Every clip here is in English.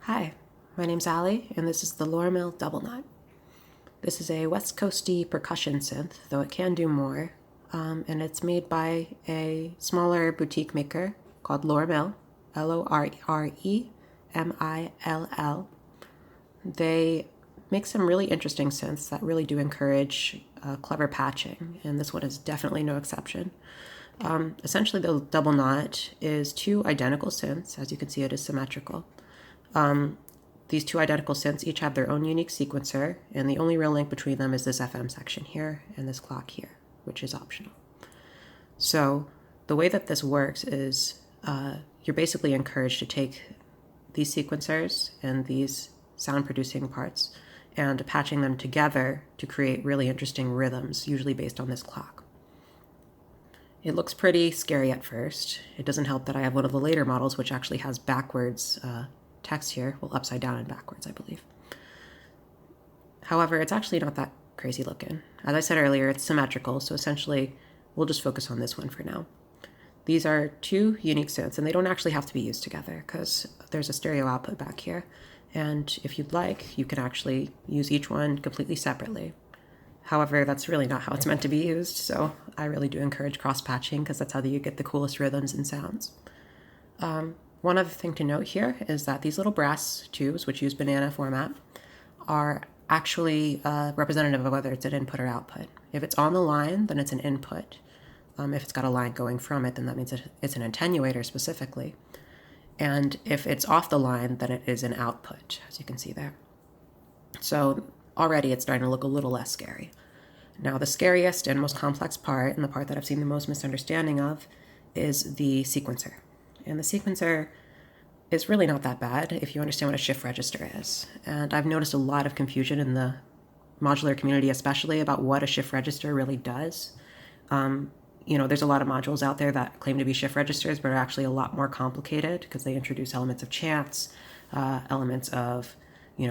Hi, my name's Allie, and this is the Lorre-Mill Double Knot. This is a West Coasty percussion synth, though it can do more, and it's made by a smaller boutique maker called Lorre-Mill, Lorremill. They make some really interesting synths that really do encourage clever patching, and this one is definitely no exception. Essentially, the double knot is two identical synths. As you can see, it is symmetrical. These two identical synths each have their own unique sequencer, and the only real link between them is this FM section here and this clock here, which is optional. So the way that this works is you're basically encouraged to take these sequencers and these sound-producing parts and patching them together to create really interesting rhythms, usually based on this clock. It looks pretty scary at first. It doesn't help that I have one of the later models which actually has backwards text here, well, upside down and backwards, I believe. However, it's actually not that crazy looking. As I said earlier, it's symmetrical, so essentially we'll just focus on this one for now. These are two unique synths, and they don't actually have to be used together because there's a stereo output back here. And if you'd like, you can actually use each one completely separately. However, that's really not how it's meant to be used, so I really do encourage cross-patching because that's how you get the coolest rhythms and sounds. One other thing to note here is that these little brass tubes, which use banana format, are actually representative of whether it's an input or output. If it's on the line, then it's an input. If it's got a line going from it, then that means it's an attenuator specifically. And if it's off the line, then it is an output, as you can see there. So already it's starting to look a little less scary. Now, the scariest and most complex part, and the part that I've seen the most misunderstanding of, is the sequencer. And the sequencer is really not that bad if you understand what a shift register is. And I've noticed a lot of confusion in the modular community, especially about what a shift register really does. There's a lot of modules out there that claim to be shift registers, but are actually a lot more complicated because they introduce elements of chance, elements of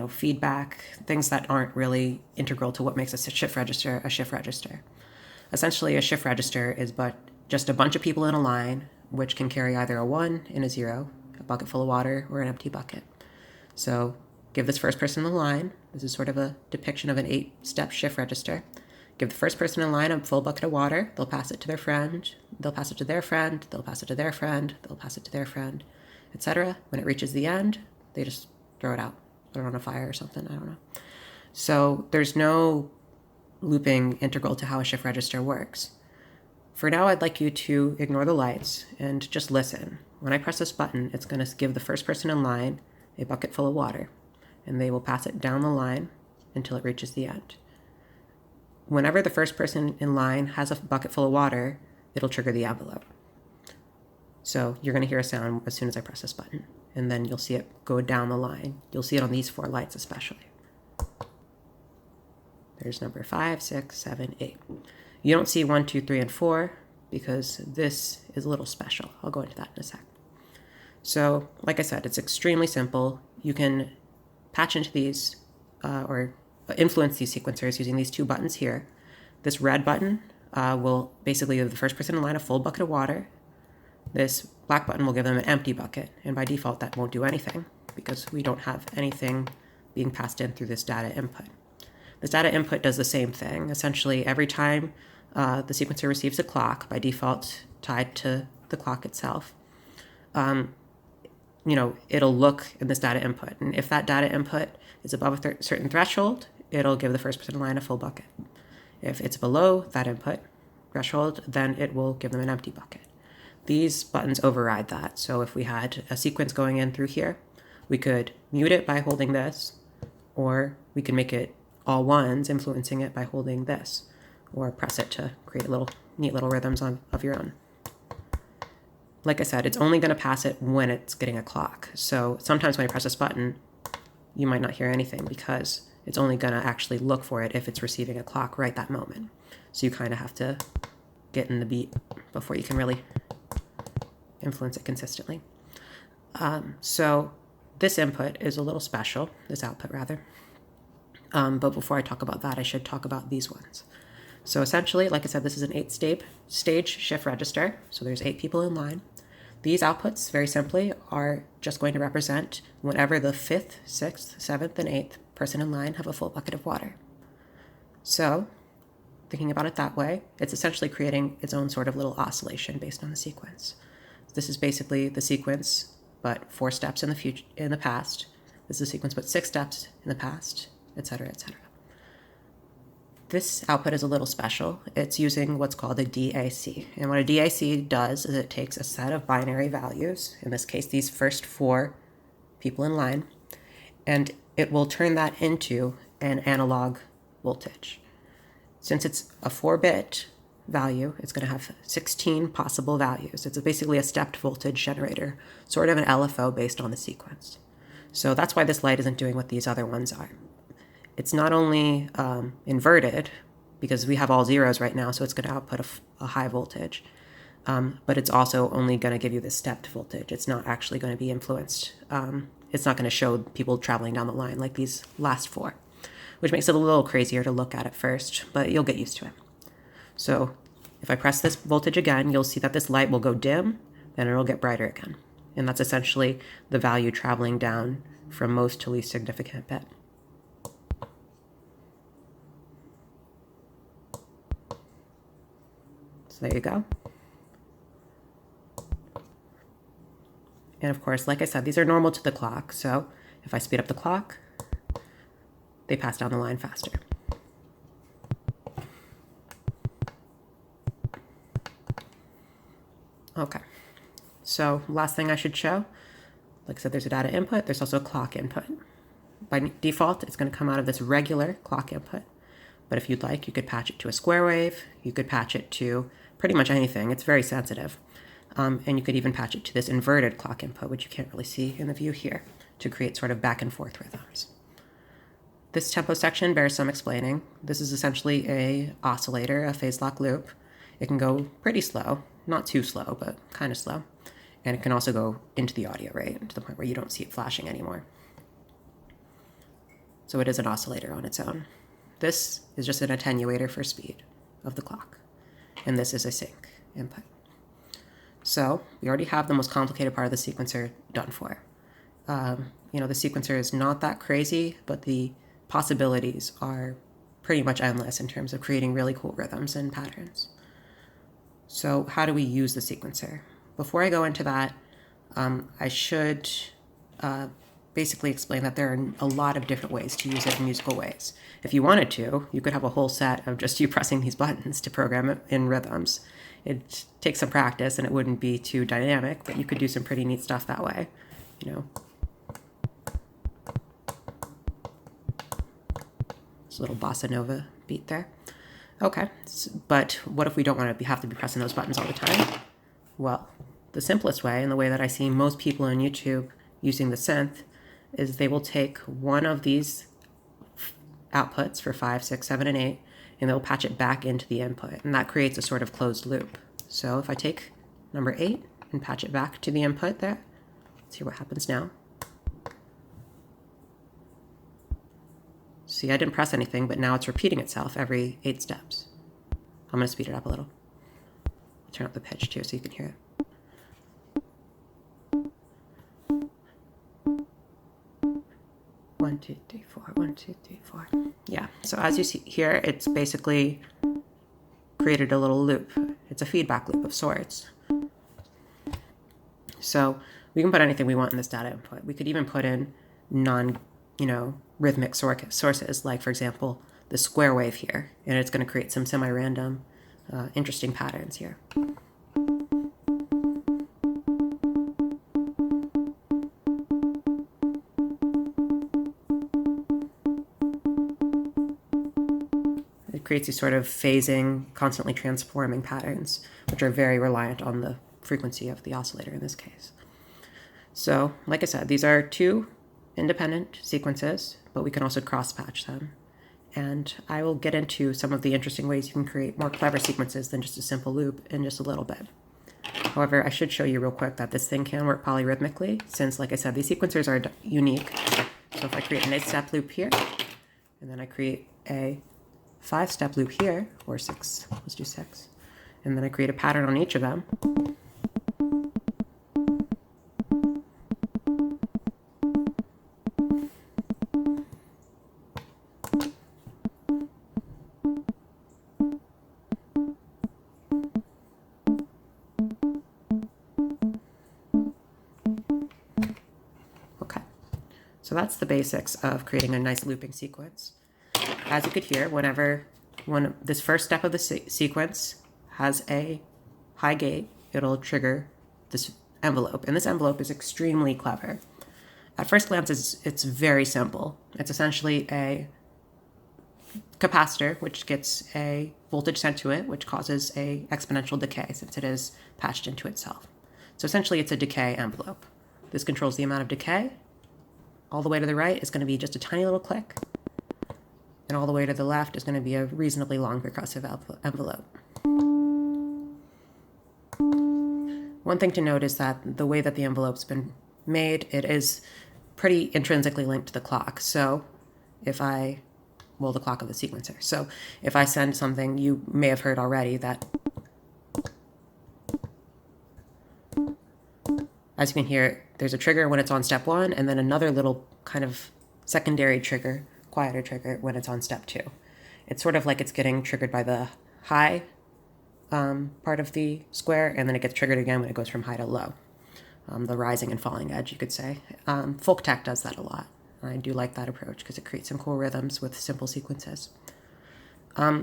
feedback, things that aren't really integral to what makes a shift register a shift register. Essentially, a shift register is but just a bunch of people in a line, which can carry either a 1 and a 0, a bucket full of water, or an empty bucket. So give this first person in the line. This is sort of a depiction of an 8-step shift register. Give the first person in line a full bucket of water. They'll pass it to their friend. They'll pass it to their friend. They'll pass it to their friend. They'll pass it to their friend, etc. When it reaches the end, they just throw it out. Put it on a fire or something. I don't know. So there's no looping integral to how a shift register works. For now, I'd like you to ignore the lights and just listen. When I press this button, it's going to give the first person in line a bucket full of water, and they will pass it down the line until it reaches the end. Whenever the first person in line has a bucket full of water, it'll trigger the envelope. So you're going to hear a sound as soon as I press this button, and then you'll see it go down the line. You'll see it on these 4 lights especially. There's number 5, 6, 7, 8. You don't see 1, 2, 3, and 4 because this is a little special. I'll go into that in a sec. So, like I said, it's extremely simple. You can patch into these or influence these sequencers using these 2 buttons here. This red button will basically give the first person in line a full bucket of water. This black button will give them an empty bucket, and by default that won't do anything because we don't have anything being passed in through this data input. This data input does the same thing. Essentially, every time the sequencer receives a clock, by default tied to the clock itself, it'll look in this data input. And if that data input is above a certain threshold, it'll give the first person in line a full bucket. If it's below that input threshold, then it will give them an empty bucket. These buttons override that. So if we had a sequence going in through here, we could mute it by holding this, or we can make it all ones, influencing it by holding this, or press it to create neat little rhythms of your own. Like I said, it's only going to pass it when it's getting a clock. So sometimes when I press this button, you might not hear anything because it's only going to actually look for it if it's receiving a clock right that moment. So you kind of have to get in the beat before you can really influence it consistently. So this input is a little special, this output rather. But before I talk about that, I should talk about these ones. So essentially, like I said, this is an 8-stage shift register. So there's 8 people in line. these outputs, very simply, are just going to represent whenever the 5th, 6th, 7th, and 8th person in line have a full bucket of water. So, thinking about it that way, it's essentially creating its own sort of little oscillation based on the sequence. This is basically the sequence, but 4 steps in the past. This is a sequence, but 6 steps in the past, etc., etc. This output is a little special. It's using what's called a DAC. And what a DAC does is it takes a set of binary values, in this case, these first 4 people in line, and it will turn that into an analog voltage. Since it's a 4-bit value, it's going to have 16 possible values. It's basically a stepped voltage generator, sort of an LFO based on the sequence. So that's why this light isn't doing what these other ones are. It's not only inverted, because we have all zeros right now, so it's going to output a high voltage, but it's also only going to give you the stepped voltage. It's not actually going to be influenced. It's not going to show people traveling down the line like these last 4, which makes it a little crazier to look at first, but you'll get used to it. So if I press this voltage again, you'll see that this light will go dim, then it'll get brighter again. And that's essentially the value traveling down from most to least significant bit. So there you go. And of course, like I said, these are normal to the clock. So if I speed up the clock, they pass down the line faster. Okay. So last thing I should show, like I said, there's a data input. There's also a clock input. By default, it's going to come out of this regular clock input. But if you'd like, you could patch it to a square wave. You could patch it to pretty much anything. It's very sensitive. And you could even patch it to this inverted clock input, which you can't really see in the view here, to create sort of back and forth rhythms. This tempo section bears some explaining. This is essentially a oscillator, a phase lock loop. It can go pretty slow, not too slow, but kind of slow. And it can also go into the audio rate to the point where you don't see it flashing anymore. So it is an oscillator on its own. This is just an attenuator for speed of the clock. And this is a sync input. So we already have the most complicated part of the sequencer done for. The sequencer is not that crazy, but the possibilities are pretty much endless in terms of creating really cool rhythms and patterns. So how do we use the sequencer? Before I go into that, I should basically explain that there are a lot of different ways to use it in musical ways. If you wanted to, you could have a whole set of just you pressing these buttons to program it in rhythms. It takes some practice and it wouldn't be too dynamic, but you could do some pretty neat stuff that way, This little bossa nova beat there. Okay, but what if we don't want to have to be pressing those buttons all the time? Well, the simplest way, and the way that I see most people on YouTube using the synth, is they will take one of these outputs for 5, 6, 7, and 8, and they'll patch it back into the input, and that creates a sort of closed loop. So if I take number 8 and patch it back to the input there, let's see what happens now. See, I didn't press anything, but now it's repeating itself every 8 steps. I'm going to speed it up a little. Turn up the pitch too so you can hear it. 1, 2, 3, 4, 1, 2, 3, 4. Yeah, so as you see here, it's basically created a little loop. It's a feedback loop of sorts. So we can put anything we want in this data input. We could even put in rhythmic sources, like, for example, the square wave here, and it's going to create some semi-random, interesting patterns here. It creates these sort of phasing, constantly transforming patterns, which are very reliant on the frequency of the oscillator in this case. So, like I said, these are 2 independent sequences, but we can also cross-patch them. And I will get into some of the interesting ways you can create more clever sequences than just a simple loop in just a little bit. However, I should show you real quick that this thing can work polyrhythmically, since, like I said, these sequencers are unique. So if I create an 8-step loop here, and then I create a 5-step loop here, or 6, let's do 6, and then I create a pattern on each of them, So that's the basics of creating a nice looping sequence. As you could hear, when this first step of the sequence has a high gate, it'll trigger this envelope. And this envelope is extremely clever. At first glance, it's very simple. It's essentially a capacitor, which gets a voltage sent to it, which causes a exponential decay since it is patched into itself. So essentially, it's a decay envelope. This controls the amount of decay. All the way to the right is going to be just a tiny little click. And all the way to the left is going to be a reasonably long percussive envelope. One thing to note is that the way that the envelope's been made, it is pretty intrinsically linked to the clock. So if the clock of the sequencer. So if I send something, you may have heard already that, as you can hear, there's a trigger when it's on step 1, and then another little kind of secondary trigger, quieter trigger, when it's on step 2. It's sort of like it's getting triggered by the high part of the square, and then it gets triggered again when it goes from high to low. The rising and falling edge, you could say. Folk tech does that a lot. I do like that approach because it creates some cool rhythms with simple sequences.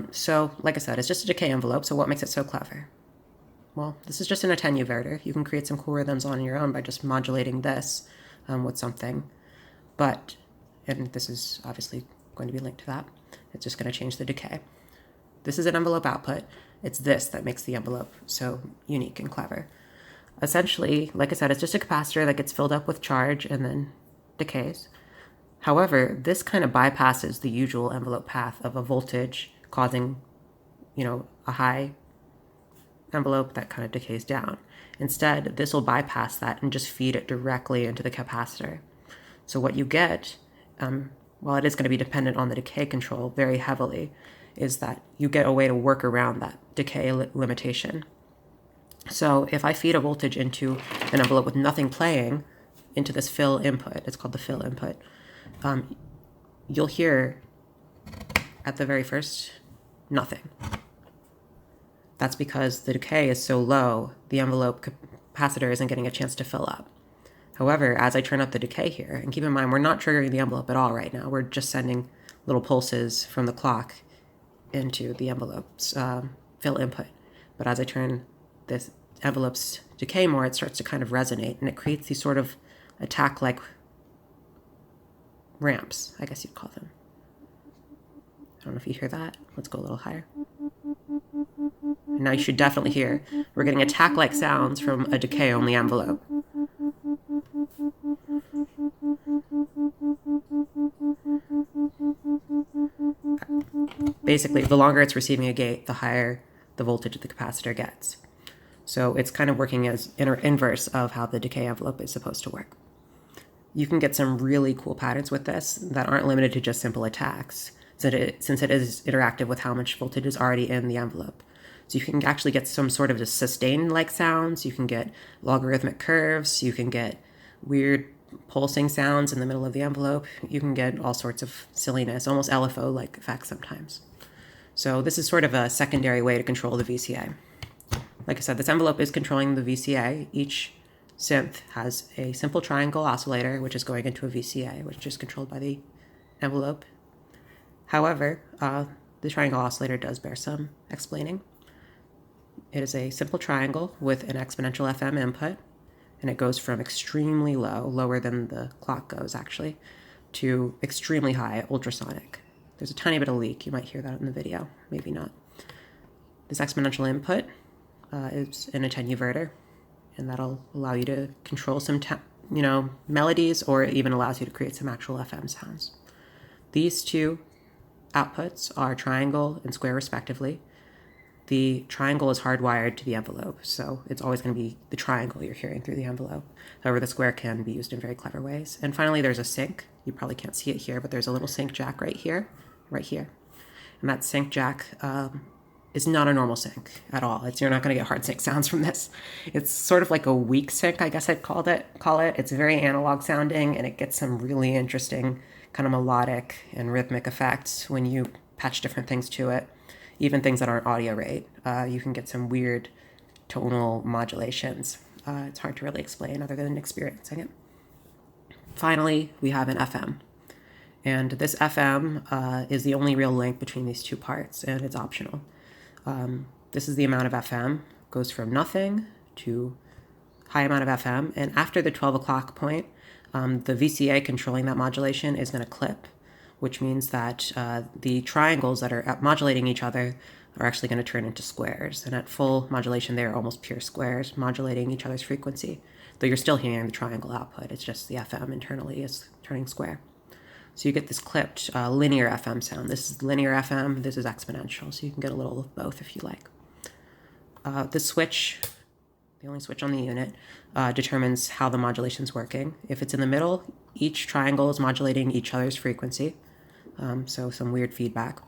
So, like I said, it's just a decay envelope, so what makes it so clever? Well, this is just an attenuverter. You can create some cool rhythms on your own by just modulating this with something. And this is obviously going to be linked to that. It's just going to change the decay. This is an envelope output. It's this that makes the envelope so unique and clever. Essentially, like I said, it's just a capacitor that gets filled up with charge and then decays. However, this kind of bypasses the usual envelope path of a voltage causing, a high envelope that kind of decays down. Instead, this will bypass that and just feed it directly into the capacitor. So what you get, while it is going to be dependent on the decay control very heavily, is that you get a way to work around that decay limitation. So if I feed a voltage into an envelope with nothing playing into this fill input, it's called the fill input, you'll hear at the very first, nothing. That's because the decay is so low, the envelope capacitor isn't getting a chance to fill up. However, as I turn up the decay here, and keep in mind, we're not triggering the envelope at all right now. We're just sending little pulses from the clock into the envelope's fill input. But as I turn this envelope's decay more, it starts to kind of resonate, and it creates these sort of attack-like ramps, I guess you'd call them. I don't know if you hear that. Let's go a little higher. And now you should definitely hear we're getting attack-like sounds from a decay-only envelope. Basically, the longer it's receiving a gate, the higher the voltage of the capacitor gets. So it's kind of working as inverse of how the decay envelope is supposed to work. You can get some really cool patterns with this that aren't limited to just simple attacks, since it is interactive with how much voltage is already in the envelope. So you can actually get some sort of just sustained-like sounds. You can get logarithmic curves. You can get weird pulsing sounds in the middle of the envelope. You can get all sorts of silliness, almost LFO-like effects sometimes. So this is sort of a secondary way to control the VCA. Like I said, this envelope is controlling the VCA. Each synth has a simple triangle oscillator, which is going into a VCA, which is controlled by the envelope. However, the triangle oscillator does bear some explaining. It is a simple triangle with an exponential FM input, and it goes from extremely low, lower than the clock goes actually, to extremely high, ultrasonic. There's a tiny bit of leak. You might hear that in the video, maybe not. This exponential input is an attenuverter, and that'll allow you to control some melodies, or it even allows you to create some actual FM sounds. These two outputs are triangle and square respectively. The triangle is hardwired to the envelope, so it's always going to be the triangle you're hearing through the envelope. However, the square can be used in very clever ways. And finally, there's a sync. You probably can't see it here, but there's a little sync jack right here. And that sync jack is not a normal sync at all. You're not going to get hard sync sounds from this. It's sort of like a weak sync, I guess I'd call it. It's very analog sounding, and it gets some really interesting kind of melodic and rhythmic effects when you patch different things to it. Even things that aren't audio rate, you can get some weird tonal modulations. It's hard to really explain other than experiencing it. finally, we have an FM. And this FM is the only real link between these two parts, and it's optional. This is the amount of FM, goes from nothing to high amount of FM, and after the 12 o'clock point, the VCA controlling that modulation is going to clip, which means that the triangles that are modulating each other are actually going to turn into squares. And at full modulation, they're almost pure squares modulating each other's frequency. Though you're still hearing the triangle output, it's just the FM internally is turning square. So you get this clipped linear FM sound. This is linear FM, this is exponential, so you can get a little of both if you like. This switch, the only switch on the unit, determines how the modulation's working. If it's in the middle, each triangle is modulating each other's frequency, so some weird feedback.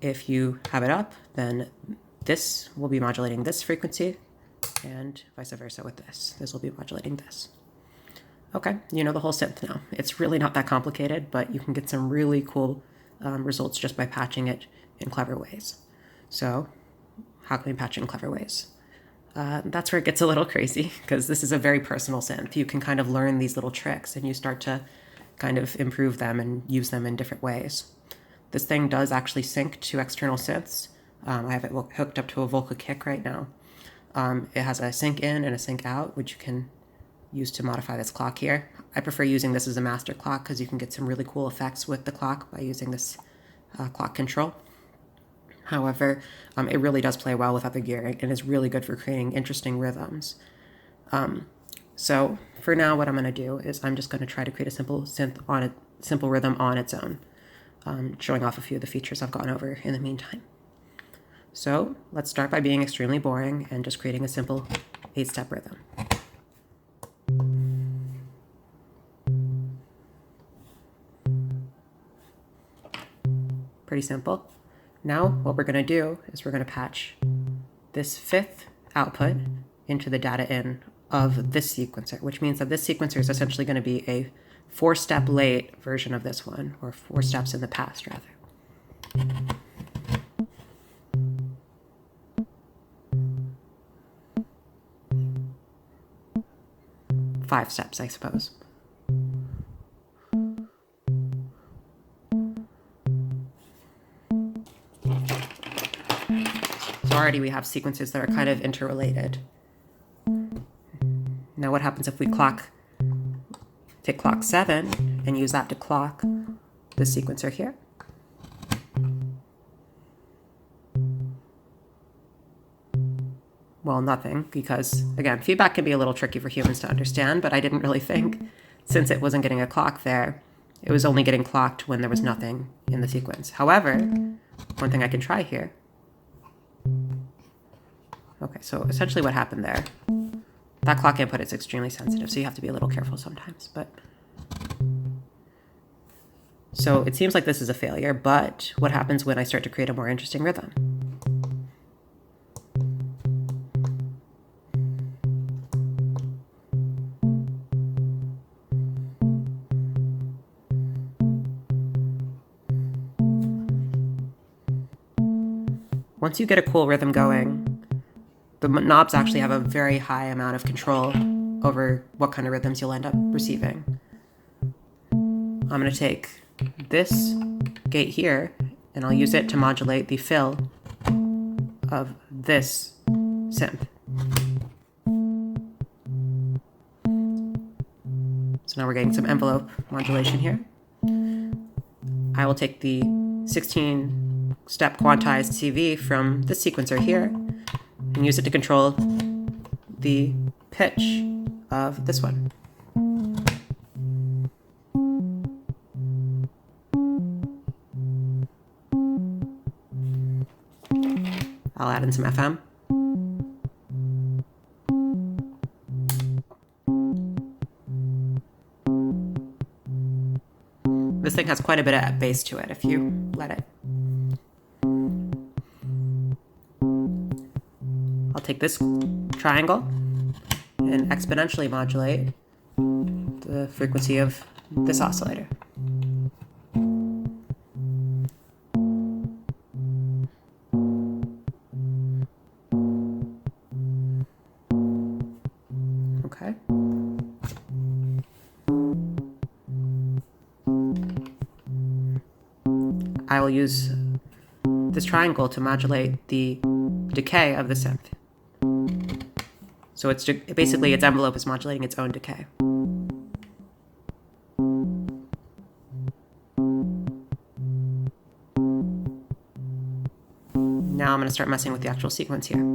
If you have it up, then this will be modulating this frequency, and vice versa with this. This will be modulating this. Okay, you know the whole synth now. It's really not that complicated, but you can get some really cool results just by patching it in clever ways. So how can we patch it in clever ways? That's where it gets a little crazy, because this is a very personal synth. You can kind of learn these little tricks and you start to kind of improve them and use them in different ways. This thing does actually sync to external synths. I have it hooked up to a vocal kick right now. It has a sync in and a sync out, which you can use to modify this clock here. I prefer using this as a master clock because you can get some really cool effects with the clock by using this clock control. However, it really does play well with other gearing and is really good for creating interesting rhythms. So for now, what I'm going to do is I'm just going to try to create a simple synth on a simple rhythm on its own, showing off a few of the features I've gone over in the meantime. So let's start by being extremely boring and just creating a simple 8-step rhythm. Pretty simple. Now what we're going to do is we're going to patch this 5th output into the data in of this sequencer, which means that this sequencer is essentially going to be a 4-step late version of this one, or 4 steps in the past rather. 5 steps, I suppose. So already we have sequences that are kind of interrelated. Now what happens if we take clock 7 and use that to clock the sequencer here? Well, nothing, because again, feedback can be a little tricky for humans to understand, but I didn't really think, since it wasn't getting a clock there, it was only getting clocked when there was nothing in the sequence. However, one thing I can try here. Okay, so essentially what happened there, that clock input is extremely sensitive, so you have to be a little careful sometimes. But so it seems like this is a failure, but what happens when I start to create a more interesting rhythm? Once you get a cool rhythm going, the knobs actually have a very high amount of control over what kind of rhythms you'll end up receiving. I'm going to take this gate here, and I'll use it to modulate the fill of this synth. So now we're getting some envelope modulation here. I will take the 16-step quantized CV from this sequencer here and use it to control the pitch of this one. I'll add in some FM. This thing has quite a bit of bass to it if you let it. I'll take this triangle and exponentially modulate the frequency of this oscillator. Okay. I will use this triangle to modulate the decay of the synth. So it's basically its envelope is modulating its own decay. Now I'm going to start messing with the actual sequence here.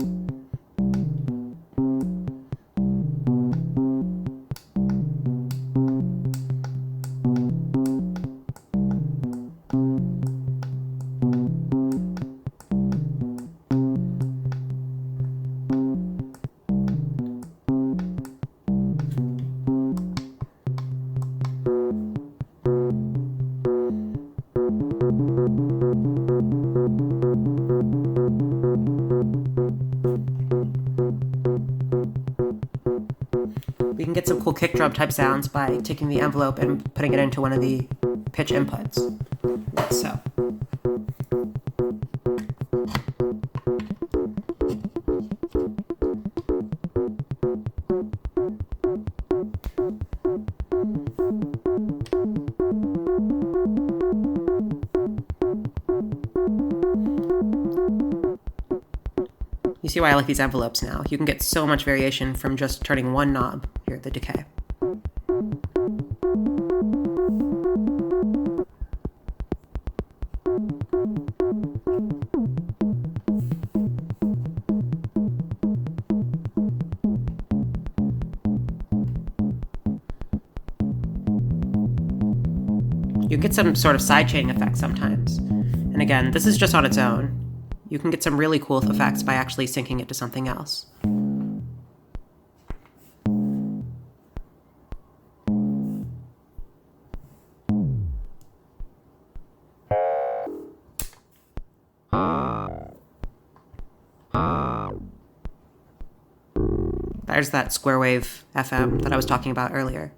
We can get some cool kick drum type sounds by taking the envelope and putting it into one of the pitch inputs. So. You see why I like these envelopes now. You can get so much variation from just turning one knob, here, the decay. You can get some sort of sidechaining effect sometimes. And again, this is just on its own. You can get some really cool effects by actually syncing it to something else. There's that square wave FM that I was talking about earlier.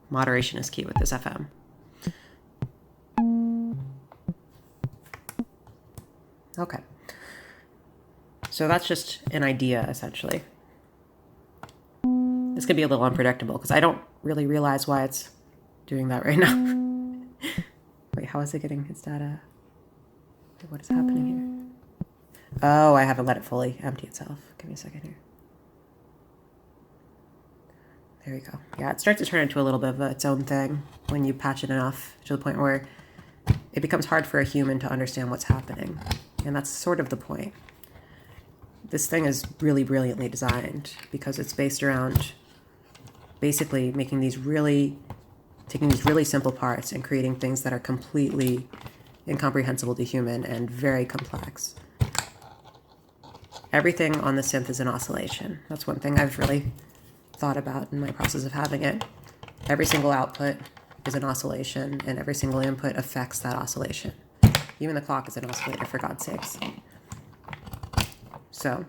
Moderation is key with this FM. Okay. So that's just an idea, essentially. This could be a little unpredictable because I don't really realize why it's doing that right now. Wait, how is it getting its data? What is happening here? Oh, I haven't let it fully empty itself. Give me a second here. There we go. Yeah, it starts to turn into a little bit of its own thing when you patch it enough to the point where it becomes hard for a human to understand what's happening. And that's sort of the point. This thing is really brilliantly designed because it's based around basically taking these really simple parts and creating things that are completely incomprehensible to human and very complex. Everything on the synth is an oscillation. That's one thing I've really thought about in my process of having it. Every single output is an oscillation, and every single input affects that oscillation. Even the clock is an oscillator, for God's sakes. So,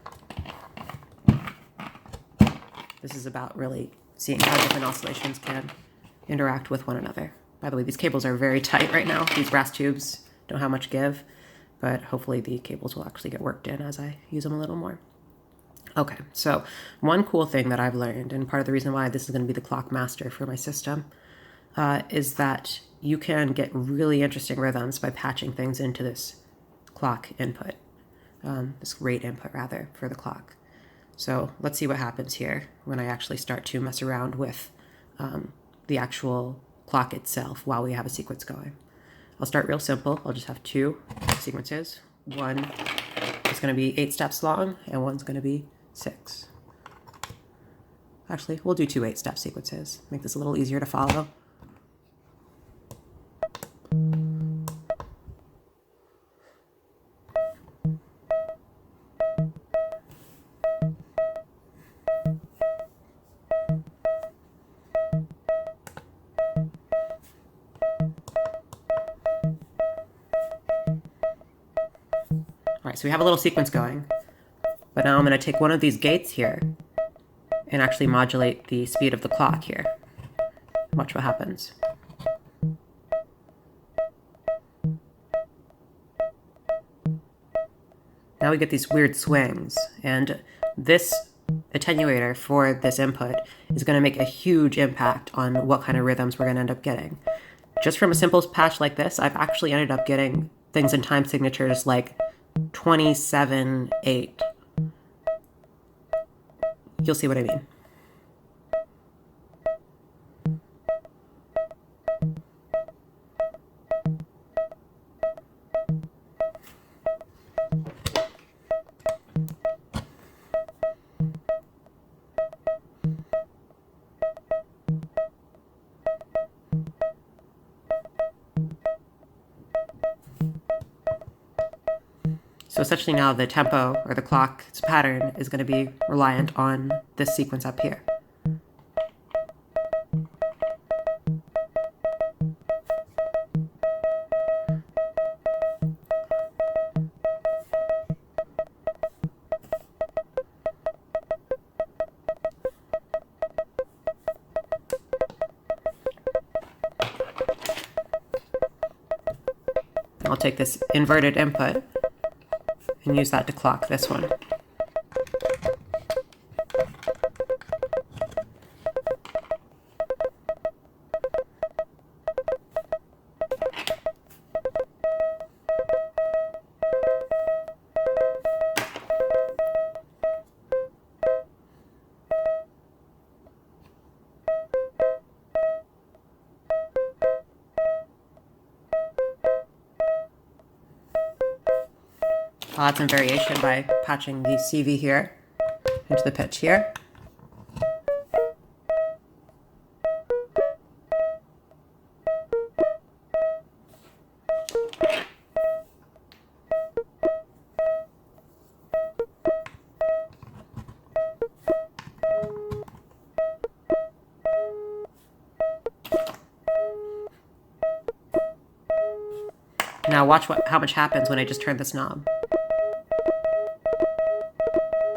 this is about really seeing how different oscillations can interact with one another. By the way, these cables are very tight right now. These brass tubes don't have much give, but hopefully the cables will actually get worked in as I use them a little more. Okay, so one cool thing that I've learned, and part of the reason why this is going to be the clock master for my system, is that you can get really interesting rhythms by patching things into this clock input, this rate input rather, for the clock. So let's see what happens here when I actually start to mess around with the actual clock itself while we have a sequence going. I'll start real simple. I'll just have two sequences. One is going to be 8 steps long, and one's going to be 6. Actually, we'll do 2 8-step sequences. Make this a little easier to follow. All right, so we have a little sequence going. But now I'm going to take one of these gates here and actually modulate the speed of the clock here. Watch what happens. now we get these weird swings. And this attenuator for this input is going to make a huge impact on what kind of rhythms we're going to end up getting. Just from a simple patch like this, I've actually ended up getting things in time signatures like 27/8. You'll see what I mean. So essentially now the tempo or the clock's pattern is going to be reliant on this sequence up here. I'll take this inverted input and use that to clock this one. I'll add some variation by patching the CV here into the pitch here. Now watch how much happens when I just turn this knob.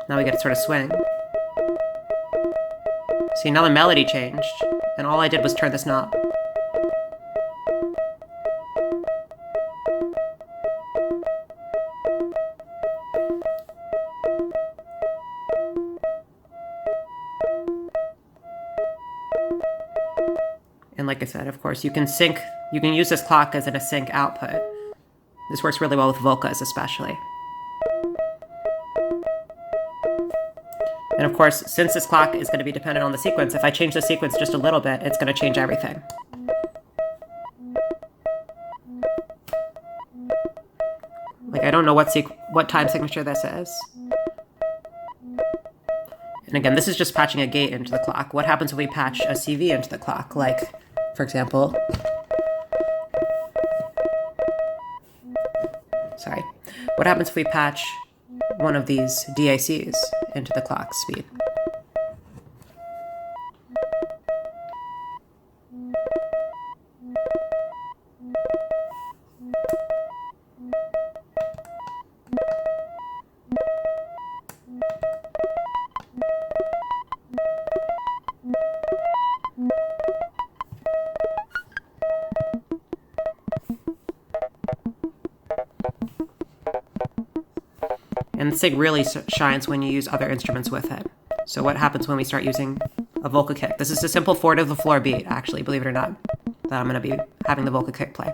Now we get a sort of swing. See, now the melody changed, and all I did was turn this knob. And like I said, of course, you can use this clock as a sync output. This works really well with Volkas especially. And of course, since this clock is going to be dependent on the sequence, if I change the sequence just a little bit, it's going to change everything. Like, I don't know what time signature this is. And again, this is just patching a gate into the clock. What happens if we patch a CV into the clock? Like, for example, what happens if we patch one of these DACs into the clock speed? And the SIG really shines when you use other instruments with it. So what happens when we start using a vocal kick? This is a simple 4-to-the-floor beat, actually, believe it or not, that I'm going to be having the vocal kick play.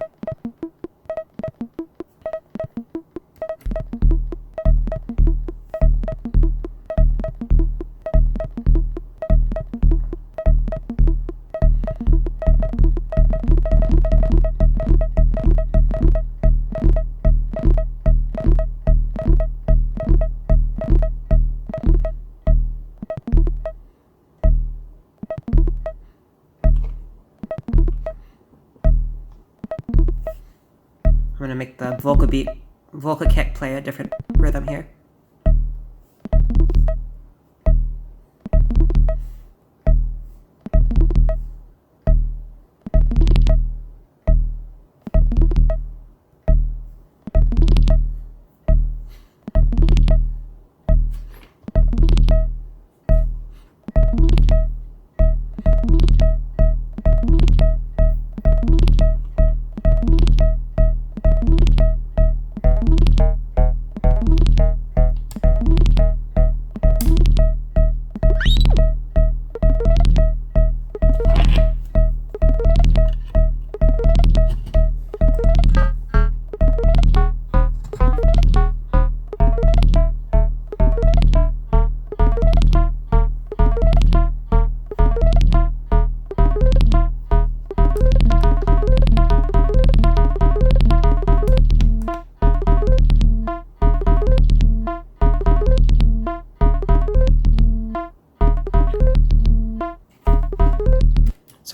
I'm going to make the vocal kick play a different rhythm here.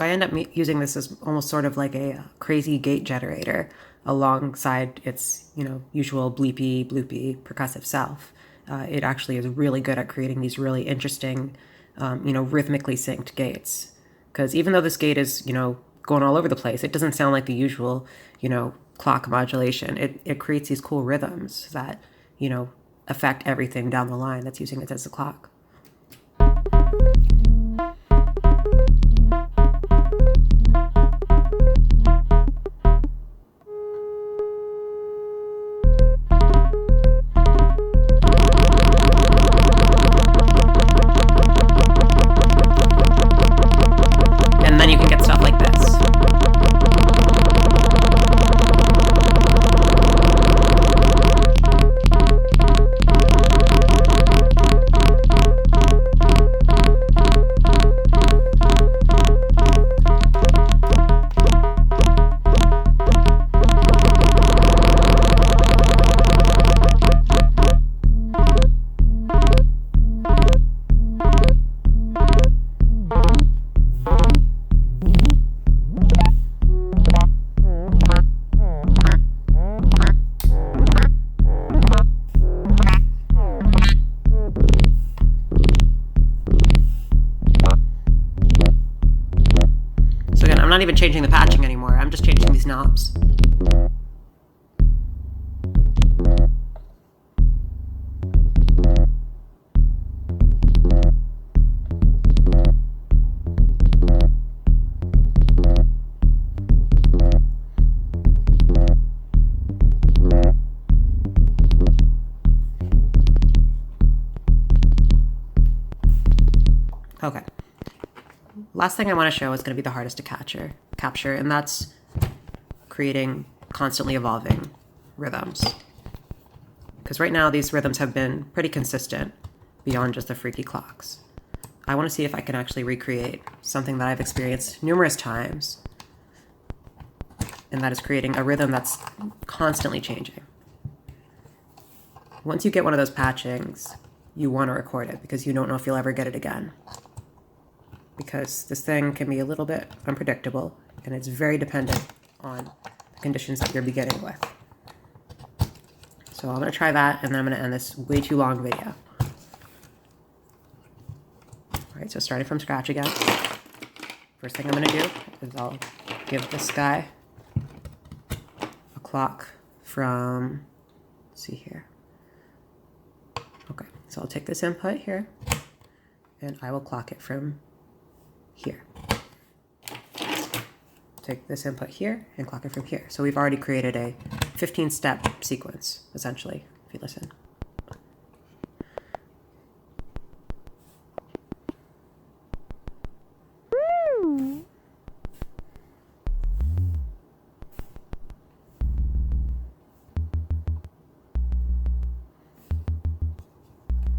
So I end up using this as almost sort of like a crazy gate generator alongside its, usual bleepy, bloopy percussive self. It actually is really good at creating these really interesting, rhythmically synced gates. Because even though this gate is, going all over the place, it doesn't sound like the usual, clock modulation. It creates these cool rhythms that, affect everything down the line that's using it as a clock. And then you can get stuff like this. I'm not even changing the patching anymore. I'm just changing these knobs. Okay. Last thing I want to show is going to be the hardest to capture, and that's creating constantly evolving rhythms. Because right now these rhythms have been pretty consistent beyond just the freaky clocks. I want to see if I can actually recreate something that I've experienced numerous times, and that is creating a rhythm that's constantly changing. Once you get one of those patchings, you want to record it because you don't know if you'll ever get it again. Because this thing can be a little bit unpredictable, and it's very dependent on the conditions that you're beginning with. So I'm going to try that, and then I'm going to end this way too long video. All right, so starting from scratch again. First thing I'm going to do is I'll give this guy a clock from, let's see here. Okay, so I'll take this input here, and I will clock it from here. Take this input here and clock it from here. So we've already created a 15-step sequence, essentially, if you listen.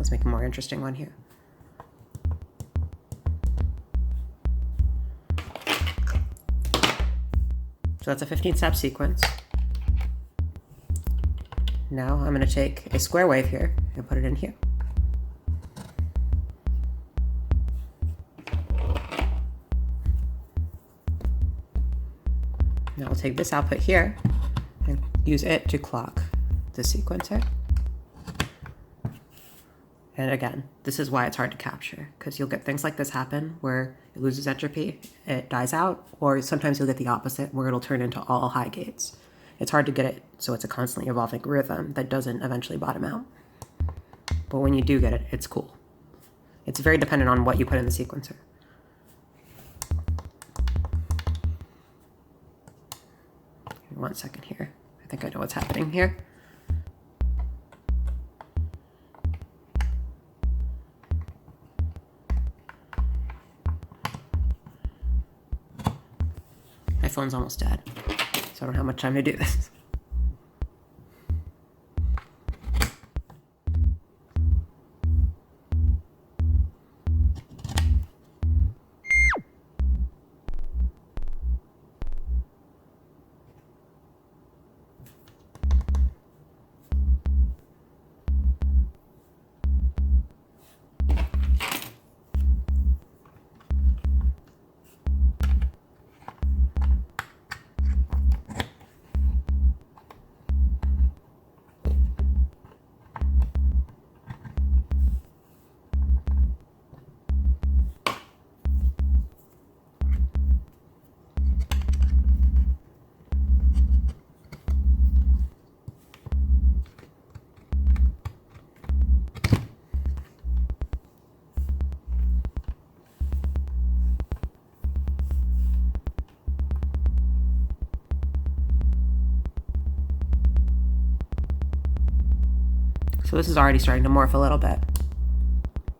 Let's make a more interesting one here. So that's a 15-step sequence. Now I'm going to take a square wave here and put it in here. Now I'll take this output here and use it to clock the sequencer. And again, this is why it's hard to capture, because you'll get things like this happen where it loses entropy, it dies out, or sometimes you'll get the opposite where it'll turn into all high gates. It's hard to get it so it's a constantly evolving rhythm that doesn't eventually bottom out. But when you do get it, it's cool. It's very dependent on what you put in the sequencer. Give me 1 second here. I think I know what's happening here. My phone's almost dead, so I don't have much time to do this. So this is already starting to morph a little bit.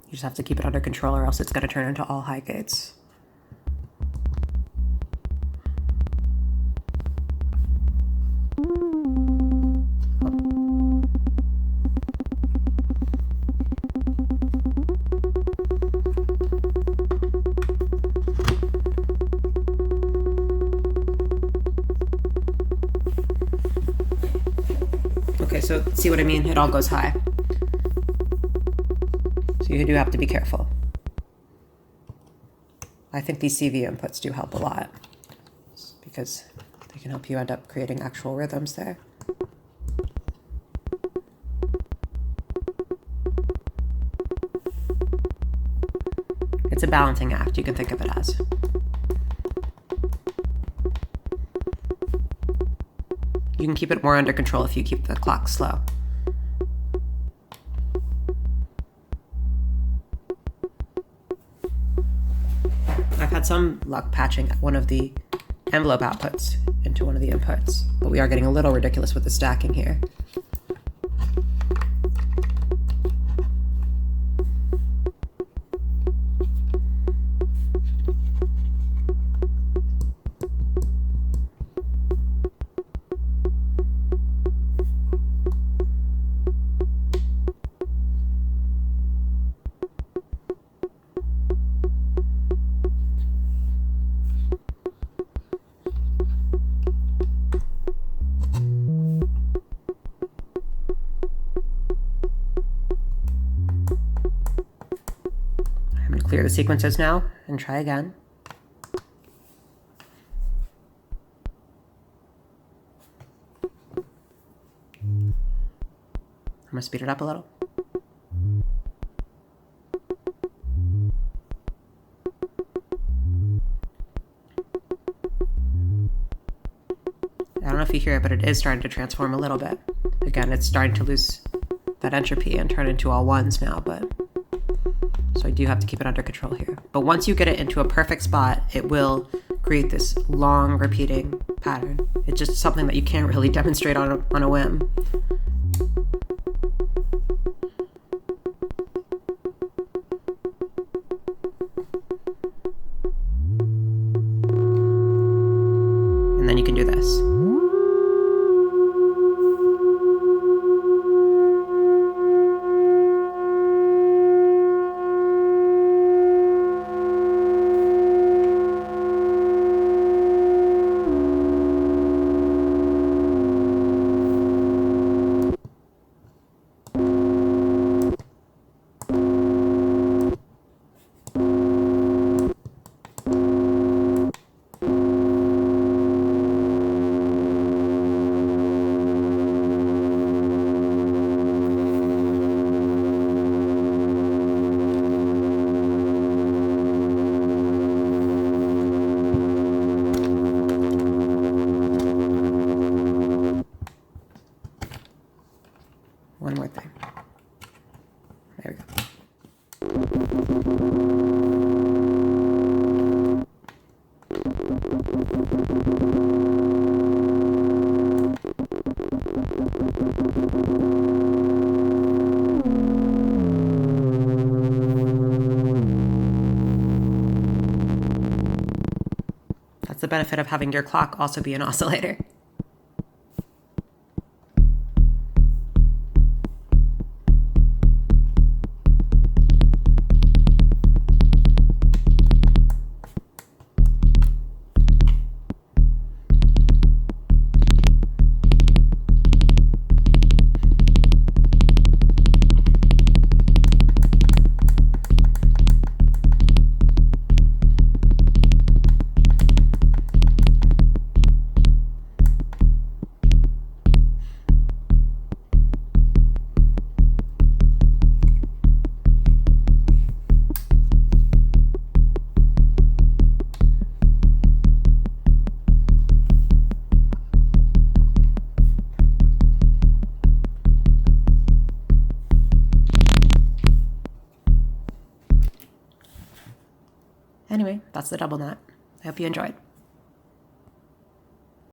You just have to keep it under control or else it's going to turn into all high gates. Okay, so see what I mean? It all goes high. So you do have to be careful. I think these CV inputs do help a lot because they can help you end up creating actual rhythms there. It's a balancing act, you can think of it as. You can keep it more under control if you keep the clock slow. I've had some luck patching one of the envelope outputs into one of the inputs, but we are getting a little ridiculous with the stacking here. Clear the sequences now and try again. I'm going to speed it up a little. I don't know if you hear it, but it is starting to transform a little bit. Again, it's starting to lose that entropy and turn into all ones now, but so I do have to keep it under control here. But once you get it into a perfect spot, it will create this long repeating pattern. It's just something that you can't really demonstrate on a whim. And then you can do this. One more thing. There we go. That's the benefit of having your clock also be an oscillator. Anyway, that's the double knot. I hope you enjoyed.